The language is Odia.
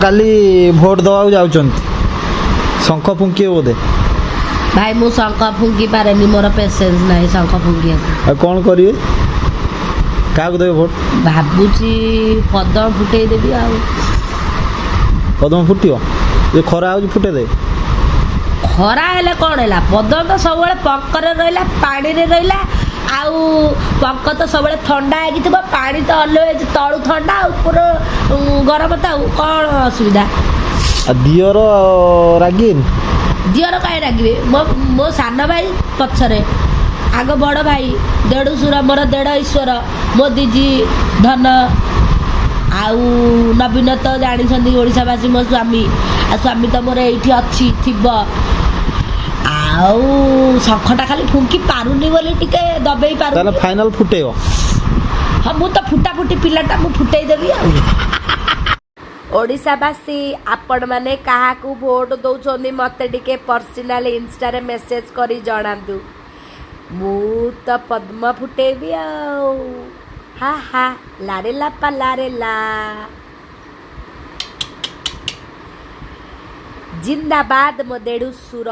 କାଲି ଭୋଟ ଦେବାକୁ ଯାଉଛନ୍ତି ଶଙ୍ଖ ଫୁଙ୍କିବେ ବୋଧେ ଭାଇ ମୁଁ ଶଙ୍ଖ ଫୁଙ୍କି ପାରେନି, ମୋର ପେସେନ୍ସ ନାହିଁ ଶଙ୍ଖ ଫୁଙ୍କିବାକୁ। ଆଉ କ'ଣ କରିବେ? କାହାକୁ ଦେବେ ଭୋଟ? ଭାବୁଛି ପଦ୍ମ ଫୁଟେଇ ଦେବି। ଆଉ ପଦ୍ମ ଫୁଟିବ? ଯେ ଖରା ହେଉଛି ଫୁଟେଇ ଦେବେ? ଖରା ହେଲେ କ'ଣ ହେଲା, ପଦ୍ମ ତ ସବୁବେଳେ ପଙ୍କରେ ରହିଲା, ପାଣିରେ ରହିଲା। ଆଉ ପଙ୍କ ତ ସବୁବେଳେ ଥଣ୍ଡା ହେଇକି ଥିବ, ପାଣି ତ ଅଲୱେଜ ତଳୁ ଥଣ୍ଡା ଉପର ଗରମ, ତ ଆଉ କ'ଣ ଅସୁବିଧା? ଆଉ ଦିଅର ରାଗିନି? ଦିଅର କାହିଁ ରାଗିବେ? ମୋ ସାନ ଭାଇ ପଛରେ, ଆଗ ବଡ଼ ଭାଇ, ଦେଢ଼ଶୁର, ମୋର ଦେଢ଼ ଈଶ୍ୱର, ମୋ ଦିଦି ଧନ, ଆଉ ନବୀନ ତ ଜାଣିଛନ୍ତି ଓଡ଼ିଶାବାସୀ ମୋ ସ୍ୱାମୀ। ଆଉ ସ୍ୱାମୀ ତ ମୋର ଏଇଠି ଅଛି, ଥିବ। ଆଉ ଶଙ୍ଖଟା ଖାଲି ଫୁଙ୍କି ପାରୁନି ବୋଲି ଟିକେ ଦବେଇ ପାରୁନି। ତାହେଲେ ଫାଇନାଲ ଫୁଟେଇବ? ହଁ, ମୁଁ ତ ଫୁଟାଫୁଟି ପିଲାଟା, ମୁଁ ଫୁଟେଇ ଦେବି। ଆଉ ଓଡ଼ିଶାବାସୀ, ଆପଣମାନେ କାହାକୁ ଭୋଟ ଦେଉଛନ୍ତି ମୋତେ ଟିକେ ପର୍ସନାଲ ଇନଷ୍ଟାରେ ମେସେଜ କରି ଜଣାନ୍ତୁ। ମୁଁ ତ ପଦ୍ମ ଫୁଟେଇବି ଆଉ। ହା ହା ଲାରେ ଲା ପାଲାରେ ଲା। ଜିନ୍ଦାବାଦ ମୋ ଦେଢ଼ଶୁର।